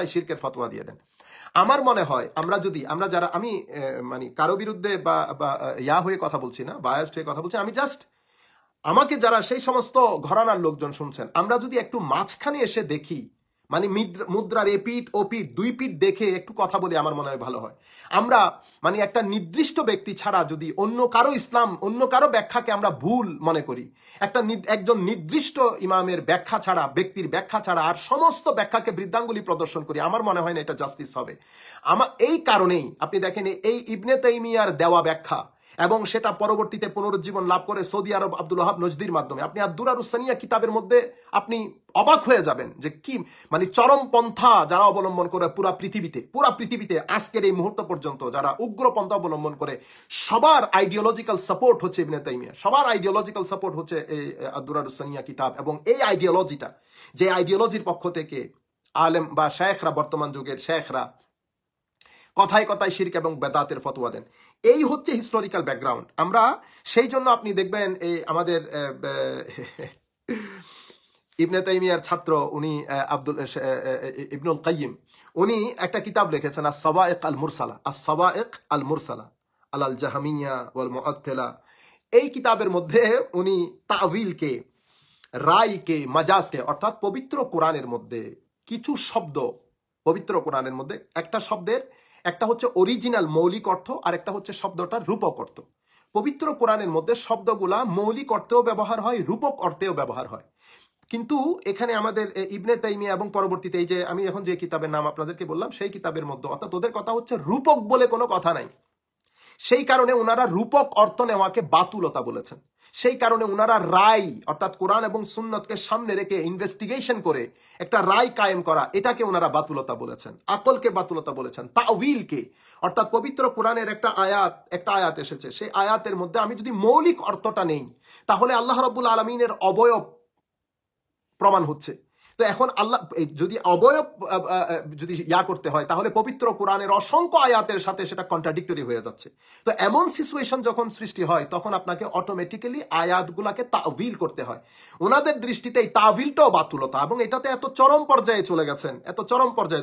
কথায় শিরকের ফতোয়া দিয়ে দেন। আমার মনে হয় আমরা যারা, আমি মানে কারো বিরুদ্ধে বা ইয়া হয়ে কথা বলছি না, বায়াসড হয়ে কথা বলছি, আমি জাস্ট আমাকে যারা সেই সমস্ত ঘরানার লোকজন শুনছেন, আমরা যদি একটু মাঝখানে এসে দেখি, মানে মুদ্রার এপিঠ ওপিঠ দুই পিঠ দেখে একটু কথা বলি, আমার মনে হয় ভালো হয়। আমরা মানে একটা নির্দিষ্ট ব্যক্তি ছাড়া যদি অন্য কারো ইসলাম, অন্য কারো ব্যাখ্যাকে আমরা ভুল মনে করি, একজন নির্দিষ্ট ইমামের ব্যাখ্যা ছাড়া, ব্যক্তির ব্যাখ্যা ছাড়া আর সমস্ত ব্যাখ্যাকে বৃদ্ধাঙ্গুলি প্রদর্শন করি, আমার মনে হয় না এটা জাস্টিস হবে। এই কারণেই আপনি দেখেন এই ইবনে তাইমিয়ার দেওয়া ব্যাখ্যা এবং সেটা পরবর্তীতে পুনরুজ্জীবন লাভ করে সৌদি আরব আব্দুল ওয়াহাব নজদির মাধ্যমে, আপনি আদ-দুরারুস সানিয়া কিতাবের মধ্যে আপনি অবাক হয়ে যাবেন যে কি মানে চরম পন্থা যারা অবলম্বন করে পুরা পৃথিবীতে আজকের এই মুহূর্ত পর্যন্ত যারা উগ্র পন্থা অবলম্বন করে, সবার আইডিওলজিক্যাল সাপোর্ট হচ্ছে ইবনে তাইমিয়া, সবার আইডিওলজিক্যাল সাপোর্ট হচ্ছে এই আদ-দুরারুস সানিয়া কিতাব। এবং এই আইডিওলজিটা, যে আইডিওলজির পক্ষ থেকে আলেম বা শেখরা, বর্তমান যুগের শেখরা কথায় কথায় শিরক এবং বেদাতের ফতোয়া দেন, এই হচ্ছে হিস্টোরিক্যাল ব্যাকগ্রাউন্ড। আমরা সেই জন্য আপনি দেখবেন এই আমাদের ইবনে তাইমিয়ার ছাত্র উনি ইবনুল কাইয়িম, উনি একটা কিতাব লিখেছেন আস-সাওয়াইক আল মুরসালা আলাল জাহমিয়া ওয়াল মুআত্তিলা। এই কিতাবের মধ্যে উনি তাওয়িলকে, রায়কে, মাজাজকে, অর্থাৎ পবিত্র কোরআনের মধ্যে কিছু শব্দ, পবিত্র কোরআনের মধ্যে একটা শব্দের একটা হচ্ছে অরিজিনাল মৌলিক অর্থ আর একটা হচ্ছে শব্দটার রূপক অর্থ। পবিত্র কোরআনের মধ্যে শব্দগুলা মৌলিক অর্থেও ব্যবহার হয়, রূপক অর্থেও ব্যবহার হয়। কিন্তু এখানে আমাদের ইবনে তাইমিয়া এবং পরবর্তীতে এই যে আমি এখন যে কিতাবের নাম আপনাদেরকে বললাম, সেই কিতাবের মধ্যে, অর্থাৎ ওদের কথা হচ্ছে রূপক বলে কোনো কথা নাই। সেই কারণে ওনারা রূপক অর্থ নেওয়াকে বাতুলতা বলেছেন। সেই কারণে ওনারা রায়, অর্থাৎ কোরআন এবং সুন্নতকে সামনে রেখে ইনভেস্টিগেশন করে একটা রায় কায়েম করা, এটাকে ওনারা বাতুলতা বলেছেন, আকলকে বাতুলতা বলেছেন। তাওয়িলকে, অর্থাৎ পবিত্র কোরআনের একটা আয়াত এসেছে, সেই আয়াতের মধ্যে আমি যদি মৌলিক অর্থটা নেই, তাহলে আল্লাহ রাব্বুল আলামিনের অবয়ব প্রমাণ হচ্ছে। তো এখন আল্লাহ যদি অবয়ব যদি করতে হয়, তাহলে পবিত্র কোরআনের অসংখ্য আয়াতের সাথে সেটা কন্ট্রাডিক্টরি হয়ে যাচ্ছে। তো এমন সিচুয়েশন যখন সৃষ্টি হয়, তখন আপনাকে অটোমেটিক্যালি আয়াতগুলাকে তাওয়িল করতে হয়। ওনাদের দৃষ্টিতে এই তাওয়িলটাও বাতুলতা, এবং এটাতে এত চরম পর্যায়ে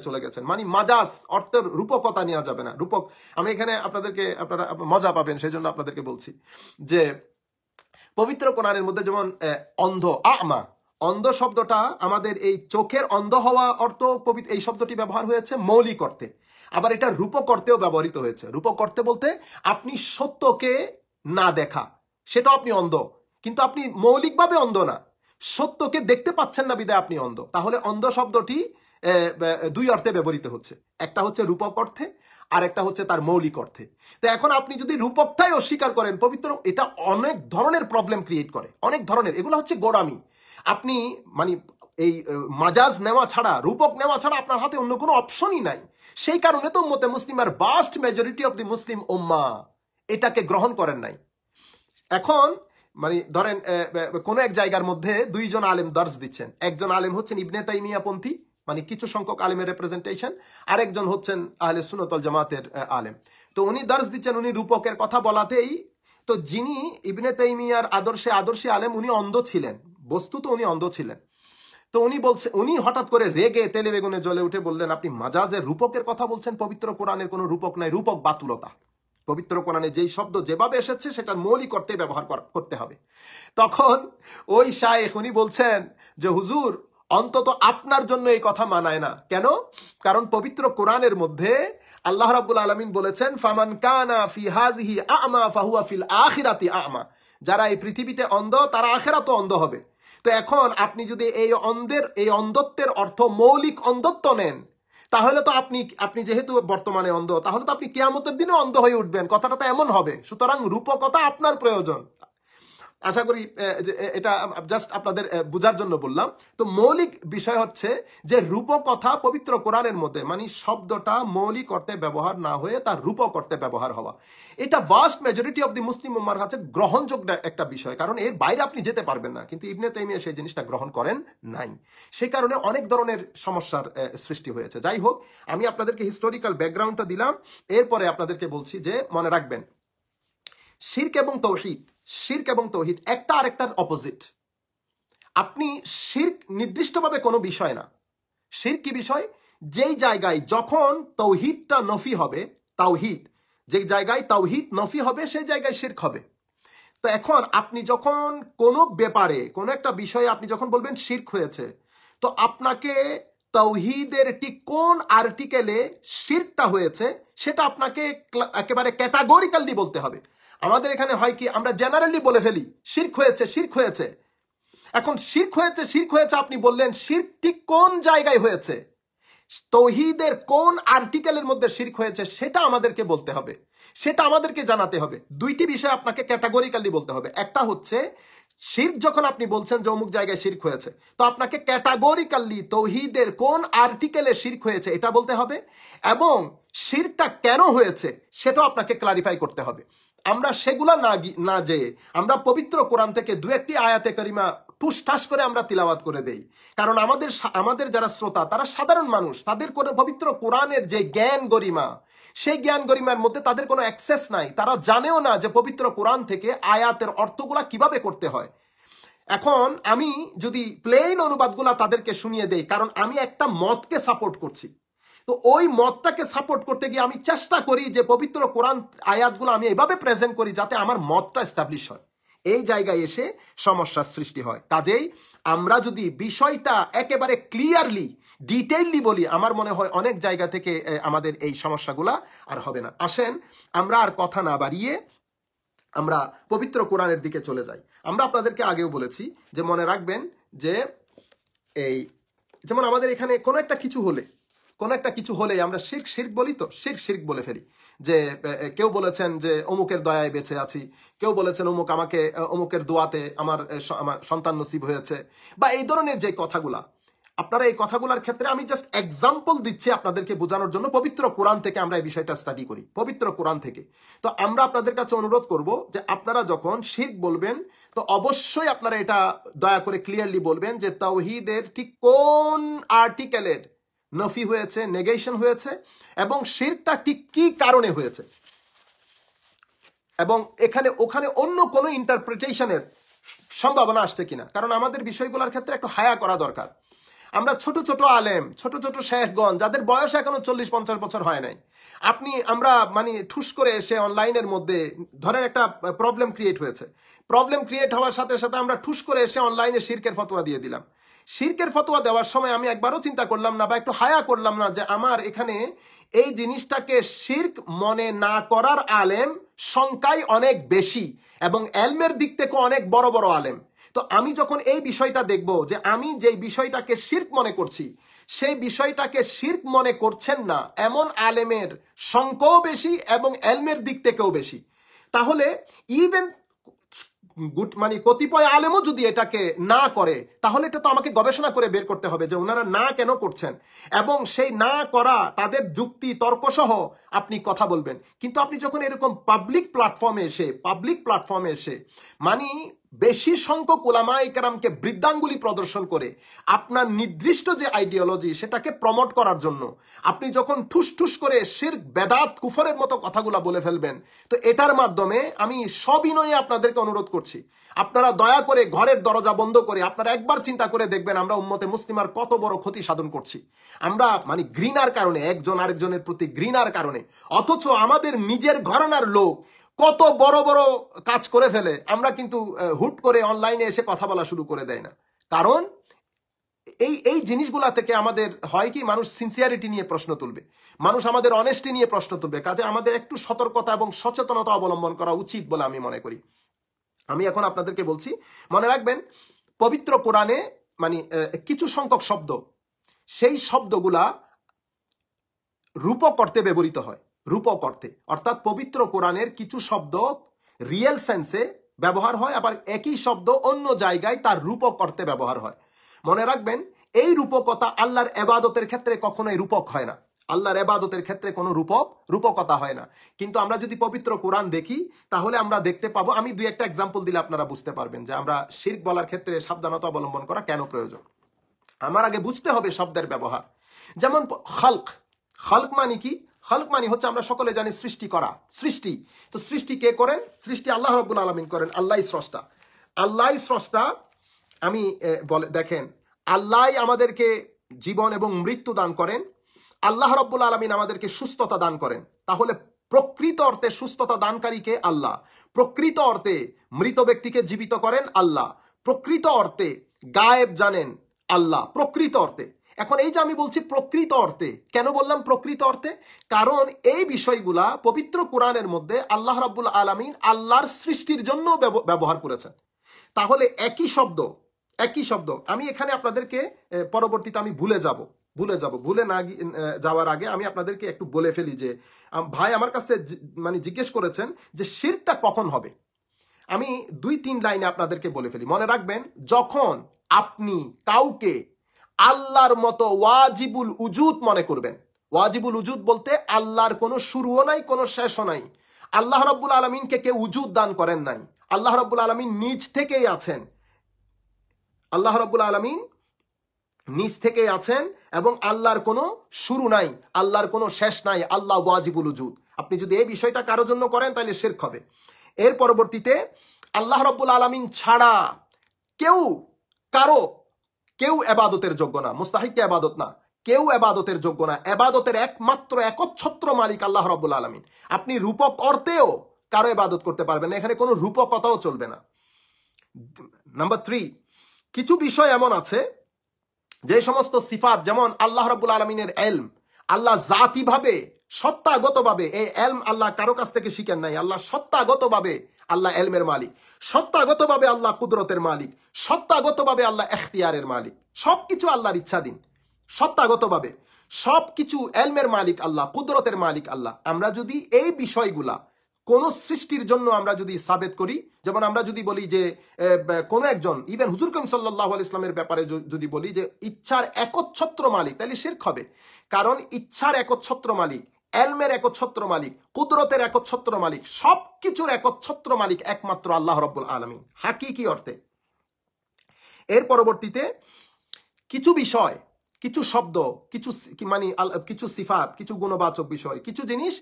চলে গেছেন, মানে মাজাজ অর্থের রূপকতা নেওয়া যাবে না। রূপক, আমি এখানে আপনারা মজা পাবেন, সেই জন্য আপনাদেরকে বলছি যে পবিত্র কোরআনের মধ্যে যেমন অন্ধ শব্দটা আমাদের এই চোখের অন্ধ হওয়া অর্থ, এই শব্দটি ব্যবহার হয়েছে মৌলিক অর্থে, আবার এটা রূপক অর্থেও ব্যবহৃত হয়েছে। রূপক অর্থে বলতে আপনি সত্যকে না দেখা, সেটাও আপনি অন্ধ, কিন্তু আপনি মৌলিকভাবে অন্ধ না, সত্যকে দেখতে পাচ্ছেন না বিদায় আপনি অন্ধ। তাহলে অন্ধ শব্দটি দুই অর্থে ব্যবহৃত হচ্ছে, একটা হচ্ছে রূপক অর্থে আর একটা হচ্ছে তার মৌলিক অর্থে। তো এখন আপনি যদি রূপকটাই অস্বীকার করেন, পবিত্র, এটা অনেক ধরনের প্রবলেম ক্রিয়েট করে, অনেক ধরনের, এগুলো হচ্ছে গোড়ামি। আপনি মানে এই মাজাজ নেওয়া ছাড়া, রূপক নেওয়া ছাড়া আপনার হাতে অন্য কোনো অপশনই নাই। সেই কারণে তো উম্মতে মুসলিমার ভাস্ট মেজরিটি অফ দি মুসলিম উম্মাহ এটাকে গ্রহণ করেন নাই। এখন মানে ধরেন কোন এক জায়গার মধ্যে দুইজন আলেম দর্শ দিচ্ছেন, একজন আলেম হচ্ছেন ইবনে তাইমিয়া পন্থী, মানে কিছু সংখ্যক আলেমের রিপ্রেজেন্টেশন, আরেকজন হচ্ছেন আহলে সুন্নাত ওয়াল জামাতের আলেম। তো উনি দর্শ দিচ্ছেন, উনি রূপকের কথা বলাতেই, তো যিনি ইবনে তাইমিয়ার আদর্শী আলেম, উনি অন্ধ ছিলেন, বস্তুত উনি অন্ধ ছিলেন। তো উনি হঠাৎ করে রেগে তেলে বেগুনে জ্বলে উঠে বললেন, আপনি মাজাজের রূপকের কথা বলছেন, পবিত্র কোরআনের কোনো রূপক নাই, রূপক বাতুলতা। পবিত্র কোরআনে যেই শব্দ যেভাবে এসেছে সেটার মৌলিক অর্থে ব্যবহার করতে হবে। তখন ওই শায়েখ উনি বলছেন যে হুজুর, অন্তত আপনার জন্য এই কথা মানায় না। কেন? কারণ পবিত্র কোরআনের মধ্যে আল্লাহ রাব্বুল আলামিন বলেছেন, ফামান কানা ফি হাযিহি আ'মা ফাহুয়া ফিল আখিরাতি আ'মা, যারা এই পৃথিবীতে অন্ধ তারা আখিরাতেও অন্ধ হবে। তো এখন আপনি যদি এই অন্ধত্বের অর্থ মৌলিক অন্ধত্ব নেন, তাহলে তো আপনি যেহেতু বর্তমানে অন্ধ, তাহলে তো আপনি কিয়ামতের দিনে অন্ধ হয়ে উঠবেন, কথাটা তো এমন হবে। সুতরাং রূপকতা আপনার প্রয়োজন। আশা করি এটা জাস্ট আপনাদের বোঝার জন্য বললাম। তো মৌলিক বিষয় হচ্ছে যে রূপকথা পবিত্র কোরআনের মধ্যে, মানে শব্দটা মৌলিক অর্থে ব্যবহার না হয়ে তার রূপক অর্থে ব্যবহার হওয়া, এটা ভাস্ট মেজরিটি অফ দি মুসলিম উম্মার কাছে গ্রহণযোগ্য একটা বিষয়, কারণ এর বাইরে আপনি যেতে পারবেন না। কিন্তু ইবনে তাইমিয়া সেই জিনিসটা গ্রহণ করেন নাই, সেই কারণে অনেক ধরনের সমস্যার সৃষ্টি হয়েছে। যাই হোক, আমি আপনাদেরকে হিস্টোরিক্যাল ব্যাকগ্রাউন্ডটা দিলাম, এরপরে আপনাদেরকে বলছি যে মনে রাখবেন, শিরক এবং তৌহিদ একটা আরেকটার অপোজিট। আপনি শিরক নির্দিষ্টভাবে কোনো বিষয় না। শিরক কি বিষয়? যেই জায়গায় যখন তাওহীদটা নফি হবে, তাওহীদ যে জায়গায় তাওহীদ নফি হবে সেই জায়গায় শিরক হবে। তো এখন আপনি যখন কোনো ব্যাপারে কোনো একটা বিষয়ে আপনি যখন বলবেন শিরক হয়েছে, তো আপনাকে তাওহীদের ঠিক কোন আর্টিকেলে শিরকটা হয়েছে সেটা আপনাকে একেবারে ক্যাটাগরিক্যালি বলতে হবে। আমাদের এখানে হয় কি, আমরা জেনারেলি বলে ফেলি শিরক হয়েছে, শিরক হয়েছে। এখন শিরক হয়েছে, শিরক হয়েছে আপনি বললেন, শিরক ঠিক কোন জায়গায় হয়েছে, তাওহীদের কোন আর্টিকেলের মধ্যে শিরক হয়েছে সেটা আমাদেরকে বলতে হবে, সেটা আমাদেরকে জানাতে হবে। দুইটি বিষয় আপনাকে ক্যাটাগরিক্যালি বলতে হবে। একটা হচ্ছে শিরক যখন আপনি বলছেন যে অমুক জায়গায় শিরক হয়েছে, তো আপনাকে ক্যাটাগরিক্যালি তাওহীদের কোন আর্টিকেলে শিরক হয়েছে এটা বলতে হবে, এবং শিরকটা কেন হয়েছে সেটাও আপনাকে ক্লারিফাই করতে হবে। আমরা সেগুলা না যেয়ে আমরা পবিত্র কোরআন থেকে দু একটি আয়াতে কারিমা টুসটাস করে আমরা তিলাওয়াত করে দেই, কারণ আমাদের যারা শ্রোতা তারা সাধারণ মানুষ, তাদের কোনো পবিত্র কোরআনের যে জ্ঞান গরিমা, সেই জ্ঞান গরিমার মধ্যে তাদের কোনো অ্যাক্সেস নাই, তারা জানেও না যে পবিত্র কোরআন থেকে আয়াতের অর্থগুলা কিভাবে করতে হয়। এখন আমি যদি প্লেন অনুবাদগুলা তাদেরকে শুনিয়ে দেই, কারণ আমি একটা মতকে সাপোর্ট করছি, তো ওই মতটাকে সাপোর্ট করতে গিয়ে আমি চেষ্টা করি যে পবিত্র কোরআন আয়াতগুলো আমি এভাবে প্রেজেন্ট করি যাতে আমার মতটা এস্টাবলিশ হয়। এই জায়গায় এসে সমস্যার সৃষ্টি হয়। কাজেই আমরা যদি বিষয়টা একেবারে ক্লিয়ারলি ডিটেইললি বলি, আমার মনে হয় অনেক জায়গা থেকে আমাদের এই সমস্যাগুলা আর হবে না। আসেন আমরা আর কথা না বাড়িয়ে আমরা পবিত্র কোরআনের দিকে চলে যাই। আমরা আপনাদেরকে আগেও বলেছি যে মনে রাখবেন যে এই যেমন আমাদের এখানে কোনো একটা কিছু হলে আমরা শিরক শিরক বলি, তো শিরক বলে ফেলি। যে কেউ বলেছেন যে অমুকের দয়ায় বেঁচে আছি, কেউ বলেছেন অমুকের দোয়াতে আমার সন্তান নসিব হয়েছে, বা এই ধরনের যে কথাগুলা, আপনারা এই কথাগুলোর ক্ষেত্রে আমি জাস্ট এক্সাম্পল দিচ্ছি আপনাদেরকে বোঝানোর জন্য। পবিত্র কোরআন থেকে আমরা এই বিষয়টা স্টাডি করি, পবিত্র কোরআন থেকে। তো আমরা আপনাদের কাছে অনুরোধ করব যে আপনারা যখন শিরক বলবেন তো অবশ্যই আপনারা এটা দয়া করে ক্লিয়ারলি বলবেন যে তাওহীদের ঠিক কোন আর্টিকেলের নফি হয়েছে, নেগেশন হয়েছে, এবং শিরকটা ঠিক কি কারণে হয়েছে, এবং ওখানে অন্য কোনো ইন্টারপ্রিটেশনের সম্ভাবনা আসছে কিনা। কারণ আমাদের বিষয়গুলোর ক্ষেত্রে একটু হায়া করা দরকার। আমরা ছোট ছোট আলেম, ছোট ছোট শেখগণ যাদের বয়স এখনো 40-50 বছর হয় নাই, আমরা ঠুস করে এসে অনলাইনের মধ্যে ধরেন একটা প্রবলেম ক্রিয়েট হয়েছে, প্রবলেম ক্রিয়েট হওয়ার সাথে সাথে আমরা ঠুস করে এসে অনলাইনে শিরকের ফতোয়া দিয়ে দিলাম। শিরকের ফতোয়া দেওয়ার সময় আমি একবারও চিন্তা করলাম না বা একটু হায়া করলাম না যে আমার এখানে এই জিনিসটাকে শিরক মনে না করার আলেম সংখ্যায় অনেক বেশি, এবং এলমের দিক থেকে অনেক বড় বড় আলেম। তো আমি যখন এই বিষয়টা দেখব যে আমি যেই বিষয়টাকে শিরক মনে করছি সেই বিষয়টাকে শিরক মনে করছেন না এমন আলেমের সংখ্যাও বেশি এবং এলমের দিক থেকেও বেশি, তাহলে ইভেন কতিপয় আলেমও যদি এটাকে না করে, তাহলে এটা তো আমাকে গবেষণা করে বের করতে হবে যে ওনারা না কেন করছেন, এবং সেই না করা তাদের যুক্তি তর্ক সহ আপনি কথা বলবেন। কিন্তু আপনি যখন এরকম পাবলিক প্ল্যাটফর্মে এসে বেশি সংখ্যক উলামায়ে কেরামকে বৃদ্ধাঙ্গুলি প্রদর্শন করে আপনার নির্দিষ্ট যে আইডিওলজি সেটাকে প্রমোট করার জন্য আপনি যখন ঠুস করে শিরক, বেদাত, কুফরের মতো কথাগুলা বলে ফেলবেন, তো এটার মাধ্যমে আমি সবিনয়ে আপনাদেরকে অনুরোধ করছি, আপনারা দয়া করে ঘরের দরজা বন্ধ করে আপনারা একবার চিন্তা করে দেখবেন আমরা উম্মতে মুসলিমার কত বড় ক্ষতি সাধন করছি। আমরা ঘৃণার কারণে, একজন আরেকজনের প্রতি ঘৃণার কারণে, অথচ আমাদের নিজের ঘরানার লোক কত বড় বড় কাজ করে ফেলে, আমরা কিন্তু হুট করে অনলাইনে এসে কথা বলা শুরু করে দেয় না। কারণ এই জিনিসগুলা থেকে আমাদের হয় কি, মানুষ সিনসিয়ারিটি নিয়ে প্রশ্ন তুলবে, মানুষ আমাদের অনেস্টি নিয়ে প্রশ্ন তুলবে। কাজে আমাদের একটু সতর্কতা এবং সচেতনতা অবলম্বন করা উচিত বলে আমি মনে করি। আমি এখন আপনাদেরকে বলছি, মনে রাখবেন পবিত্র কোরআনে কিছু সংখ্যক শব্দ, সেই শব্দগুলা রূপক অর্থে ব্যবহৃত হয়। রূপক অর্থে অর্থাৎ পবিত্র কোরআনের কিছু শব্দ রিয়েল সেন্সে ব্যবহার হয়, আবার একই শব্দ অন্য জায়গায় তার রূপক অর্থে ব্যবহার হয়। মনে রাখবেন এই রূপকতা আল্লাহর ইবাদতের ক্ষেত্রে কখনোই রূপক হয় না, আল্লাহর ইবাদতের ক্ষেত্রে কোনো রূপকতা হয় না। কিন্তু আমরা যদি পবিত্র কোরআন দেখি তাহলে আমরা দেখতে পাবো, আমি দুই একটা এক্সাম্পল দিলে আপনারা বুঝতে পারবেন যে আমরা শিরক বলার ক্ষেত্রে সাবধানতা অবলম্বন করা কেন প্রয়োজন। আমার আগে বুঝতে হবে শব্দের ব্যবহার। যেমন খালক মানে কি? খালক মানে হচ্ছে আমরা সকলে জানি সৃষ্টি করা, সৃষ্টি। তো সৃষ্টি কে করেন? সৃষ্টি আল্লাহ রাব্বুল আলামিন করেন, আল্লাহই স্রষ্টা। আল্লাহই স্রষ্টা। দেখেন, আল্লাহ আমাদেরকে জীবন এবং মৃত্যু দান করেন, আল্লাহ রাব্বুল আলামিন আমাদেরকে সুস্থতা দান করেন, তাহলে প্রকৃত অর্থে সুস্থতা দানকারীকে আল্লাহ, প্রকৃত অর্থে মৃত ব্যক্তিকে জীবিত করেন আল্লাহ, প্রকৃত অর্থে গায়েব জানেন আল্লাহ, প্রকৃত অর্থে। এখন এই যে আমি বলছি প্রকৃত অর্থে, কেন বললাম প্রকৃত অর্থে? কারণ এই বিষয়গুলা পবিত্র কোরআনের মধ্যে আল্লাহ রাব্বুল আলামিন আল্লাহর সৃষ্টির জন্য ব্যবহার করেছেন। তাহলে একই শব্দ আমি এখানে আপনাদেরকে পরবর্তীতে আমি ভুলে না যাওয়ার আগে আমি আপনাদেরকে একটু বলে ফেলি যে ভাই আমার কাছে মানে জিজ্ঞেস করেছেন যে শিরকটা কখন হবে। আমি 2-3 লাইনে আপনাদেরকে বলে ফেলি। মনে রাখবেন, যখন আপনি কাউকে আল্লাহর মতো ওয়াজিবুল উজুদ মনে করবেন, ওয়াজিবুল উজুদ বলতে আল্লাহর কোনো শুরুও নাই, কোনো শেষও নাই। আল্লাহ রাব্বুল আলামিনকে কেউ উজুদ দান করেন নাই। আল্লাহ রাব্বুল আলামিন নিজ থেকেই আছেন, আল্লাহ রাব্বুল আলামিন নিজ থেকেই আছেন এবং আল্লাহর কোনো শুরু নাই, আল্লাহর কোনো শেষ নাই। আল্লাহ ওয়াজিবুল উজুদ। আপনি যদি এই বিষয়টা কারোর জন্য করেন তাহলে শিরক হবে। এর পরবর্তীতে আল্লাহ রাব্বুল আলামিন ছাড়া কেউ এবাদতের যোগ্য না, মুস্তাহিক্কে এবাদত না, কেউ এবাদতের যোগ্য না। এবাদতের একমাত্র একচ্ছত্র মালিক আল্লাহ রাব্বুল আলামিন। আপনি রূপক অর্থেও কারো এবাদত করতে পারবেন না, এখানে কোনো রূপকতাও চলবে না। নাম্বার 3, কিছু বিষয় এমন আছে যে সমস্ত সিফাত, যেমন আল্লাহ রাব্বুল আলামিনের ইলম, আল্লাহ জাতিভাবে সত্তাগতভাবে এই ইলম আল্লাহ কারো কাছ থেকে শিখেন নাই। আল্লাহ সত্তাগতভাবে আল্লাহ ইলমের মালিক, সত্তাগতভাবে আল্লাহ কুদরতের মালিক, সত্তাগতভাবে আল্লাহ ইখতিয়ারের মালিক। সবকিছু আল্লাহর ইচ্ছাধীন, সত্তাগতভাবে সবকিছু ইলমের মালিক আল্লাহ, কুদরতের মালিক আল্লাহ। আমরা যদি এই বিষয়গুলা কোন সৃষ্টির জন্য আমরা যদি সাবেত করি, যেমন আমরা যদি বলি যে কোন একজন, ইভেন হুজুর করিম সাল্লাল্লাহু আলাইহি ইসলামের ব্যাপারে যদি বলি যে ইচ্ছার একচ্ছত্র মালিক, তাহলে শিরক হবে। কারণ ইচ্ছার একচ্ছত্র মালিক, ইলমের একচ্ছত্র মালিক, কুদরতের একচ্ছত্র মালিক, সবকিছুর একচ্ছত্র মালিক একমাত্র আল্লাহ রাব্বুল আলামিন হাকিকি অর্থে। এর পরবর্তীতে কিছু বিষয়, কিছু শব্দ, কিছু সিফাত, কিছু গুণবাচক বিষয়, কিছু জিনিস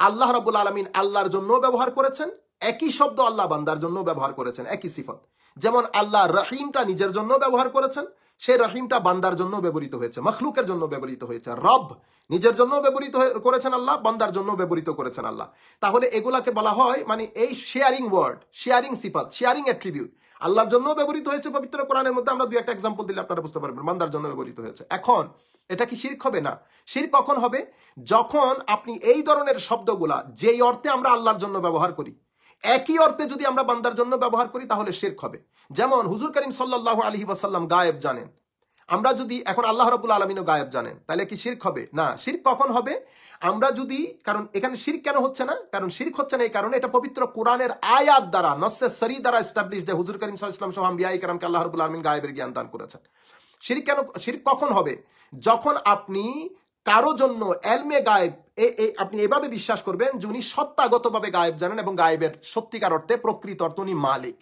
আল্লাহ রাব্বুল আলামিন আল্লাহর জন্য ব্যবহার করেছেন, একই শব্দ আল্লাহ বান্দার জন্য ব্যবহার করেছেন, একই সিফাত। যেমন আল্লাহ রহিমটা নিজের জন্য ব্যবহার করেছেন, সেই রহিমটা বান্দার জন্য ব্যবহৃত হয়েছে, মখলুকের জন্য ব্যবহৃত হয়েছে। রব নিজের জন্য ব্যবহৃত করেছেন আল্লাহ, বান্দার জন্য ব্যবহৃত করেছেন আল্লাহ। তাহলে এগুলাকে বলা হয় এই শেয়ারিং ওয়ার্ড, শেয়ারিং সিফাত, শেয়ারিং অ্যাট্রিবিউট আল্লাহর জন্য ব্যবহৃত হয়েছে পবিত্র কোরআনের মধ্যে। আমরা 2-1 এক্সাম্পল দিলে আপনারা বুঝতে পারবেন, বান্দার জন্য ব্যবহৃত হয়েছে। এখন এটা কি শিরক হবে? না। শিরক কখন হবে? যখন আপনি এই ধরনের শব্দগুলা যেই অর্থে আমরা আল্লাহর জন্য ব্যবহার করি, একই অর্থে যদি আমরা বান্দার জন্য ব্যবহার করি তাহলে শিরক হবে। যেমন হুজুর করিম সাল্লাল্লাহু আলাইহি ওয়াসাল্লাম গায়েব জানেন, আমরা যদি এখন আল্লাহ রাব্বুল আলামিনও গায়েব জানেন, তাহলে কি শিরক হবে? না। শিরক কখন হবে? আমরা যদি, কারণ এখানে শিরক কেন হচ্ছে না? কারণ শিরক হচ্ছে না এই কারণে এটা পবিত্র কোরআনের আয়াত দ্বারা, নসে সরি দ্বারা এস্টাবলিশ যে হুজুর করিম সাল্লাল্লাহু আলাইহি ওয়াসাল্লাম সহ আম্বিয়া ইকরামকে আল্লাহ রাব্বুল আলামিন গায়েবের জ্ঞান দান করেছেন। শিরক কখন হবে? যখন আপনি কারো জন্য এলমে গায়েব আপনি এভাবে বিশ্বাস করবেন যে উনি সত্তাগতভাবে গায়েব জানেন এবং গায়েবের সত্যিকার অর্থে প্রকৃত অর্থে উনি মালিক।